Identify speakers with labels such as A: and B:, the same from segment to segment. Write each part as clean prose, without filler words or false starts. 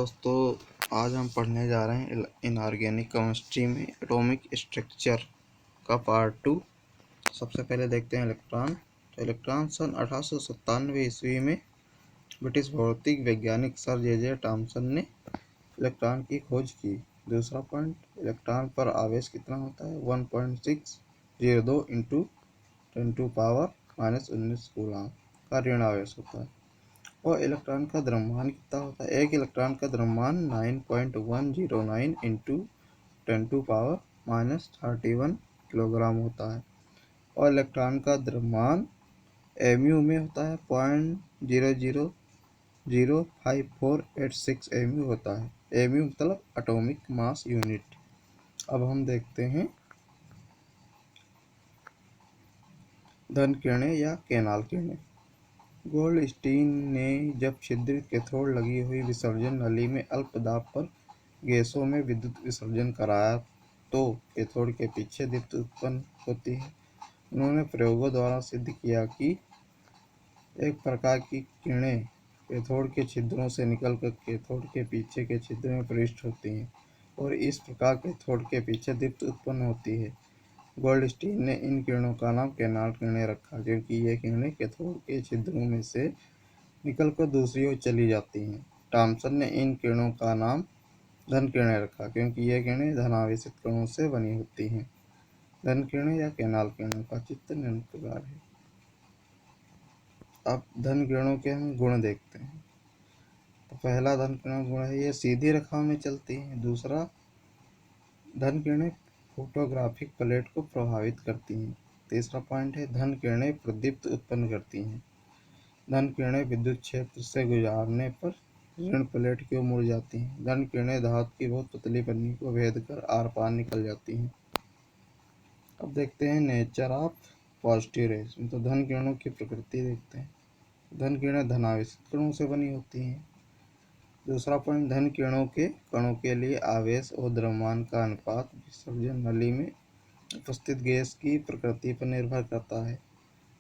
A: दोस्तों, आज हम पढ़ने जा रहे हैं इनऑर्गेनिक केमिस्ट्री में एटॉमिक स्ट्रक्चर का पार्ट 2। सबसे पहले देखते हैं इलेक्ट्रॉन। तो इलेक्ट्रॉन सन 1897 ईस्वी में ब्रिटिश भौतिक वैज्ञानिक सर जे टॉमसन ने इलेक्ट्रॉन की खोज की। दूसरा पॉइंट, इलेक्ट्रॉन पर आवेश कितना होता है? 1.602 इंटू 10⁻⁻19 कूलम का ऋण आवेश होता है। और इलेक्ट्रॉन का द्रव्यमान कितना होता है? एक इलेक्ट्रॉन का द्रव्यमान 9.109 इंटू 10⁻31 किलोग्राम होता है। और इलेक्ट्रॉन का द्रव्यमान mu में होता है 0.000548 mu होता है। mu मतलब एटॉमिक मास यूनिट। अब हम देखते हैं धन किरणें या केनाल किरणें। गोल्डस्टीन ने जब छिद्रित कैथोड लगी हुई विसर्जन नली में अल्प दाब पर गैसों में विद्युत विसर्जन कराया तो कैथोड के पीछे दीप्त उत्पन्न होती है। उन्होंने प्रयोगों द्वारा सिद्ध किया कि एक प्रकार की किरणें कैथोड के छिद्रों से निकलकर कैथोड के पीछे के छिद्र में प्रविष्ट होती हैं और इस प्रकार कैथोड के पीछे दीप्त उत्पन्न होती है। गोल्डस्टीन ने इन किरणों का नाम केनाल किरणें रखा क्योंकि ये किरणें कैथोड के छिद्रों में से निकलकर दूसरी ओर चली जाती हैं। टॉमसन ने इन किरणों का नाम धन किरणें रखा क्योंकि ये किरणें धनावेशित कणों से बनी होती हैं। धन किरणें या केनाल किरणों का चित्र निम्न प्रकार है। अब धन किरणों के हम गुण देखते हैं। तो पहला धन किरण गुण है, ये सीधी रेखा में चलती हैं। दूसरा, धन किरणें फोटोग्राफिक प्लेट को प्रभावित करती हैं। तीसरा पॉइंट है, धन किरणें प्रदीप्त उत्पन्न करती हैं। धन किरणें विद्युत क्षेत्र से गुजरने पर ऋण प्लेट की ओर मुड़ जाती हैं। धन किरणें धातु की बहुत पतली पन्नी को भेद कर आर पार निकल जाती हैं। अब देखते हैं नेचर ऑफ पॉजिटिव रेज, तो धन किरणों की प्रकृति देखते हैं। धन किरणें धनावेशित कणों से बनी होती हैं। दूसरा पॉइंट, धन किरणों के कणों के लिए आवेश और द्रव्यमान का अनुपात विसर्जन नली में उपस्थित गैस की प्रकृति पर निर्भर करता है।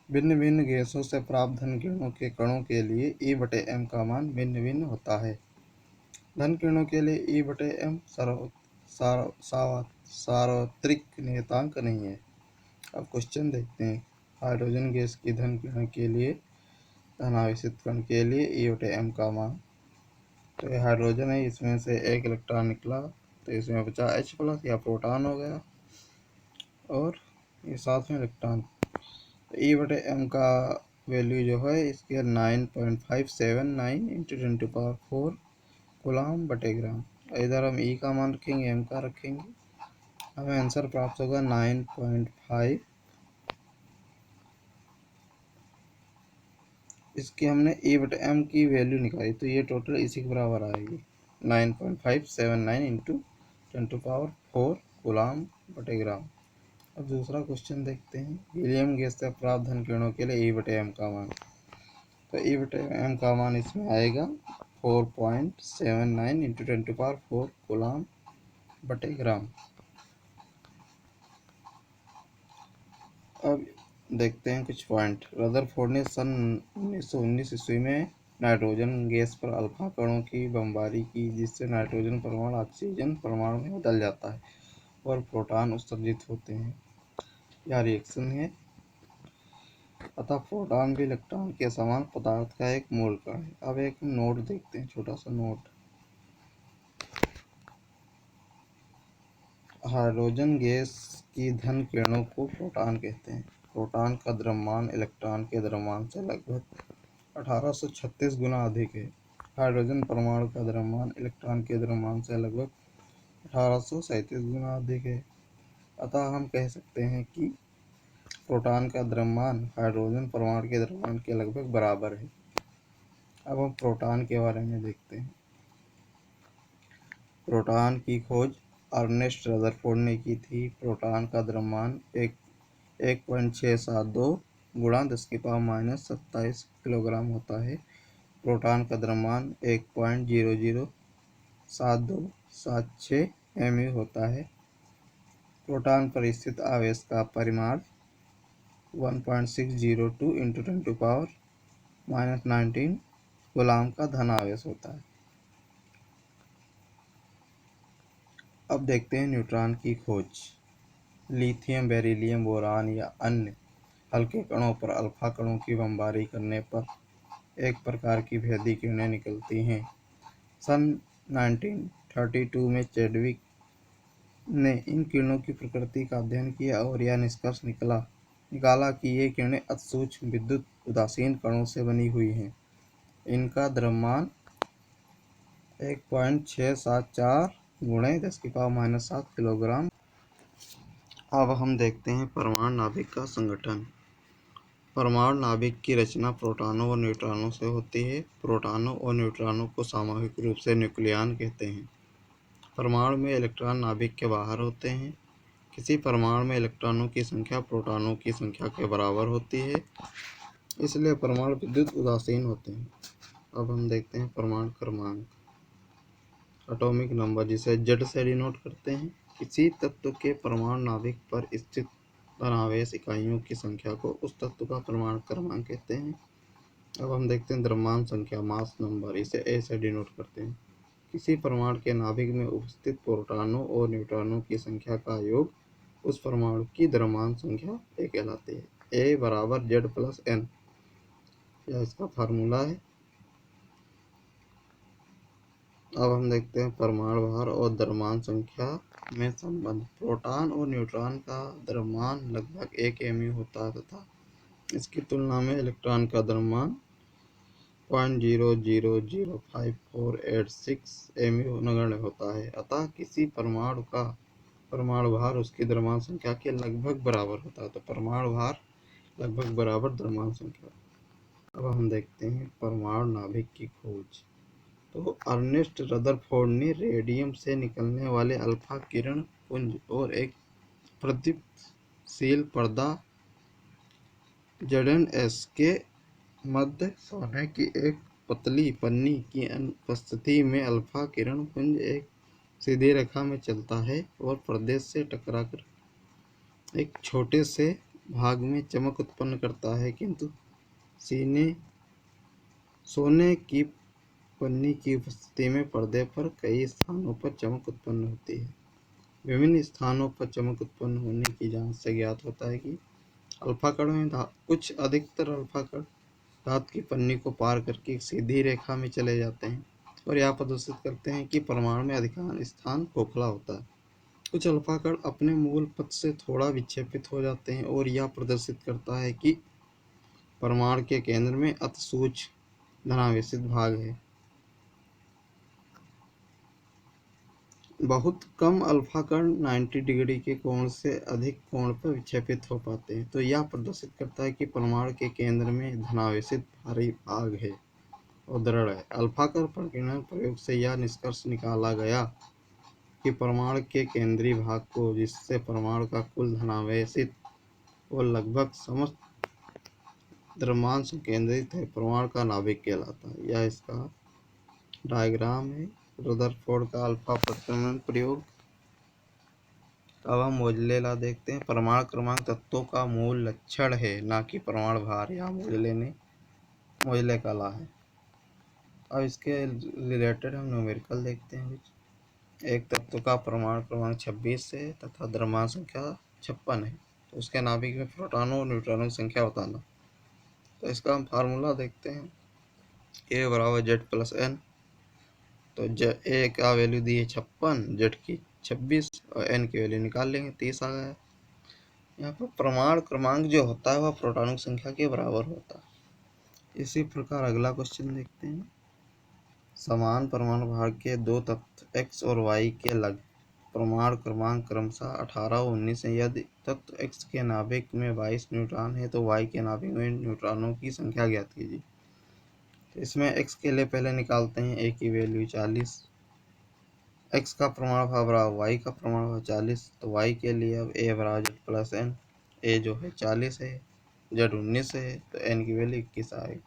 A: भिन्न भिन्न गैसों से प्राप्त धन किरणों के कणों के लिए E/m का मान भिन्न भिन्न होता है। धन किरणों के लिए E/m सार्वत्रिक नियतांक नहीं है। अब क्वेश्चन देखते हैं। हाइड्रोजन गैस की धन किरण के लिए धनावेशित कण के लिए E/m का मान, तो ये हाइड्रोजन है, इसमें से एक इलेक्ट्रॉन निकला तो इसमें बचा H+ या प्रोटॉन हो गया और ये साथ में इलेक्ट्रॉन। E/m का वैल्यू जो है इसके 9.579 इंटू 10⁴ कूलम/ग्राम। इधर हम E का मान रखेंगे, m का रखेंगे, हमें आंसर प्राप्त होगा 9.5। इसकी हमने E/m की वैल्यू निकाली तो ये टोटल इसी के बराबर आएगी 9.579 इंटू 10⁴ कूलम/ग्राम। अब दूसरा क्वेश्चन देखते हैं। हीलियम गैस से प्राप्त धन किरणों के लिए E/m का मान, तो E/m का मान इसमें आएगा 4.79 इंटू 10⁴ कूलम/ग्राम। अब देखते हैं कुछ पॉइंट। रदरफोर्ड ने सन 1919 ईस्वी में नाइट्रोजन गैस पर अल्फा कणों की बमबारी की जिससे नाइट्रोजन परमाणु ऑक्सीजन परमाणु में बदल जाता है और प्रोटॉन उत्सर्जित होते हैं। यह रिएक्शन है। अतः प्रोटॉन भी इलेक्ट्रॉन के समान पदार्थ का एक मूल कण है। अब एक नोट देखते हैं, छोटा सा नोट। हाइड्रोजन गैस की धन किरणों को प्रोटॉन कहते हैं। प्रोटॉन का द्रव्यमान इलेक्ट्रॉन के द्रव्यमान से लगभग 1836 गुना अधिक है। हाइड्रोजन परमाणु का द्रव्यमान इलेक्ट्रॉन के द्रव्यमान से लगभग 1837 गुना अधिक है। अतः हम कह सकते हैं कि प्रोटॉन का द्रव्यमान हाइड्रोजन परमाणु के द्रव्यमान के लगभग बराबर है। अब हम प्रोटॉन के बारे में देखते हैं। प्रोटॉन की खोज अर्नेस्ट रदरफोर्ड ने की थी। प्रोटॉन का द्रव्यमान 1.672 गुणा 10⁻⁻27 किलोग्राम होता है। प्रोटॉन का द्रव्यमान 1.007276 mu होता है। प्रोटॉन पर स्थित आवेश का परिमाण 1.602 इंटू 10⁻⁻19 कूलम का धन आवेश होता है। अब देखते हैं न्यूट्रॉन की खोज। लिथियम, बेरिलियम, बोरान या अन्य हल्के कणों पर अल्फा कणों की बमबारी करने पर एक प्रकार की भेदी किरणें निकलती हैं। सन 1932 में चैडविक ने इन किरणों की प्रकृति का अध्ययन किया और यह निष्कर्ष निकाला कि ये किरणें अति सूक्ष्म विद्युत उदासीन कणों से बनी हुई हैं। इनका द्रव्यमान 1.674 × 10⁻⁷ किलोग्राम। अब हम देखते हैं परमाणु नाभिक का संगठन। परमाणु नाभिक की रचना प्रोटॉनों और न्यूट्रॉनों से होती है। प्रोटॉनों और न्यूट्रॉनों को सामूहिक रूप से न्यूक्लियॉन कहते हैं। परमाणु में इलेक्ट्रॉन नाभिक के बाहर होते हैं। किसी परमाणु में इलेक्ट्रॉनों की संख्या प्रोटॉनों की संख्या के बराबर होती है, इसलिए परमाणु विद्युत उदासीन होते हैं। अब हम देखते हैं परमाणु क्रमांक, एटॉमिक नंबर, जिसे जेड से डिनोट करते हैं। किसी तत्व के परमाणु नाभिक पर स्थित धनावेश इकाइयों की संख्या को उस तत्व का परमाणु क्रमांक कहते हैं। अब हम देखते हैं द्रव्यमान संख्या, मास नंबर, इसे ए से डिनोट करते हैं। किसी परमाणु के नाभिक में उपस्थित प्रोटॉनों और न्यूट्रॉनों की संख्या का योग उस परमाणु की द्रव्यमान संख्या ए कहलाती है। ए बराबर जेड प्लस एन, यह इसका फार्मूला है। अब हम देखते हैं परमाणु भार और द्रव्यमान संख्या में संबंध। प्रोटॉन और न्यूट्रॉन का द्रव्यमान लगभग 1 mu होता है तथा इसकी तुलना में इलेक्ट्रॉन का द्रव्यमान 0.000548 mu नगण्य होता है। अतः किसी परमाणु का परमाणु भार उसकी द्रव्यमान संख्या के लगभग बराबर होता है। तो परमाणु भार लगभग बराबर द्रव्यमान संख्या। अब हम देखते हैं परमाणु नाभिक की खोज। तो अर्नेस्ट रदरफोर्ड ने रेडियम से निकलने वाले अल्फा किरण पुंज और एक प्रदीप्तशील पर्दा ZnS के मध्य सोने की एक पतली पन्नी की अनुपस्थिति में अल्फा किरण पुंज एक सीधी रेखा में चलता है और पर्दे से टकराकर एक छोटे से भाग में चमक उत्पन्न करता है, किंतु सोने की पन्नी की उपस्थिति में पर्दे पर कई स्थानों पर चमक उत्पन्न होती है। विभिन्न स्थानों पर चमक उत्पन्न होने की जांच से ज्ञात होता है कि अल्फा कण में कुछ अधिकतर अल्फा कण धातु की पन्नी को पार करके एक सीधी रेखा में चले जाते हैं और यह प्रदर्शित करते हैं कि परमाणु में अधिकांश स्थान खोखला होता है। कुछ अल्फा कण अपने मूल पथ से थोड़ा विक्षेपित हो जाते हैं और यह प्रदर्शित करता है कि परमाणु के केंद्र में अति सूक्ष्म धनावेशित भाग है। बहुत कम अल्फा कण 90 डिग्री के कोण से अधिक कोण पर विक्षेपित हो पाते हैं, तो यह प्रदर्शित करता है कि परमाणु के केंद्र में धनावेशित भारी भाग है और दृढ़ है। अल्फा कण प्रकीर्णन प्रयोग से यह निष्कर्ष निकाला गया कि परमाणु के केंद्रीय भाग को, जिससे परमाणु का कुल धनावेशित और लगभग समस्त द्रव्यमान संकेंद्रित है, परमाणु का नाभिक कहलाता है। यह इसका डायग्राम है, रदरफोर्ड का अल्फा प्रकीर्णन प्रयोग। अब हम मोज़ेलेला देखते हैं। परमाणु क्रमांक तत्वों का मूल लक्षण है, ना कि परमाणु भार। यहाँ मोज़ेले का ला है। अब इसके रिलेटेड हम न्यूमेरिकल देखते हैं। एक तत्व का परमाणु क्रमांक 26 है तथा द्रव्यमान संख्या 56 है, तो उसके नाभिक में प्रोटॉनों और न्यूट्रॉनों की संख्या बताना। तो इसका हम फार्मूला देखते हैं। ए बराबर जेड प्लस एन। तो ए का वैल्यू दी है 56, जेड की 26 और एन की वैल्यू निकाल लेंगे, 30 आ गया। यहाँ पर परमाणु क्रमांक जो होता है वह प्रोटॉनों की संख्या के बराबर होता है। इसी प्रकार अगला क्वेश्चन देखते हैं। समान परमाणु भार के दो तत्व x और y के परमाणु क्रमांक क्रमशः 18 और 19 है। यदि तत्व x के नाभिक में 22 न्यूट्रॉन है तो y के नाभिक में न्यूट्रॉनों की संख्या ज्ञात कीजिए। तो इसमें x के लिए पहले निकालते हैं। a की वैल्यू 40, x का परमाणु भार बराबर y का परमाणु भार 40। तो y के लिए अब a बराबर जेड प्लस एन। a जो है 40 है, जेड 19 है, तो n की वैल्यू 21 आएगी।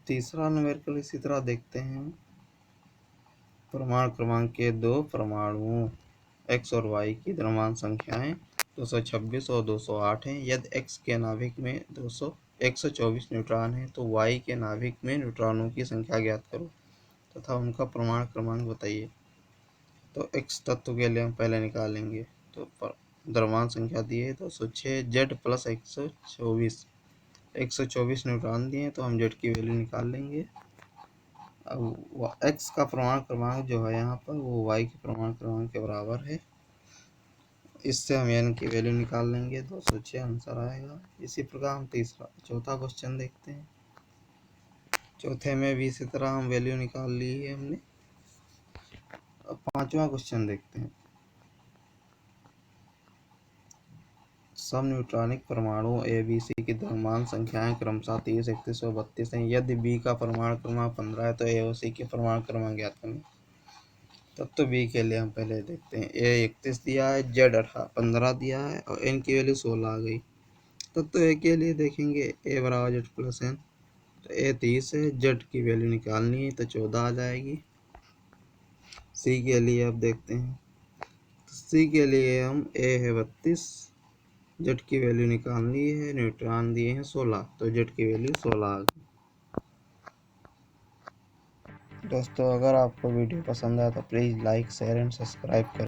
A: तीसरा न्यूमेरिकल इसी तरह देखते हैं। परमाणु क्रमांक के दो परमाणुओं x और y की द्रव्यमान संख्याएं 226 और 208 हैं। यदि x के नाभिक में 124 न्यूट्रॉन है तो y के नाभिक में न्यूट्रॉनों की संख्या ज्ञात करो तथा उनका परमाणु क्रमांक बताइए। तो x तत्व के लिए हम पहले निकालेंगे। तो द्रव्यमान संख्या दी है 206 जेड प्लस 124 न्यूट्रॉन दिए हैं, तो हम जेड की वैल्यू निकाल लेंगे। अब x का परमाणु क्रमांक जो है यहाँ पर वो y के परमाणु क्रमांक के बराबर है। इससे हम n की वैल्यू निकाल लेंगे, 206 आंसर आएगा। इसी प्रकार हम चौथा क्वेश्चन देखते हैं। चौथे में भी इसी तरह हम वैल्यू निकाल ली है हमने। अब पांचवा क्वेश्चन देखते हैं। सब न्यूट्रॉनिक परमाणु ए बी सी की द्रव्यमान संख्याएं क्रमशः 30, 31 और 32 हैं। यदि बी का परमाणु क्रमांक 15 है तो ए और सी के परमाणु क्रमांक ज्ञात करें। तब बी के लिए हम पहले देखते हैं। ए 31 दिया है, जेड 15 दिया है और एन की वैल्यू 16 आ गई। तब ए के लिए देखेंगे, ए बराबर जेड प्लस एन, तो ए 30 है, जेड की वैल्यू निकालनी है तो 14 आ जाएगी। सी के लिए अब देखते हैं। सी के लिए हम ए है 32, जेड की वैल्यू निकालनी है, न्यूट्रॉन दिए हैं 16, तो जेड की वैल्यू 16 आ गई। दोस्तों अगर आपको वीडियो पसंद आया तो please like share and subscribe करें।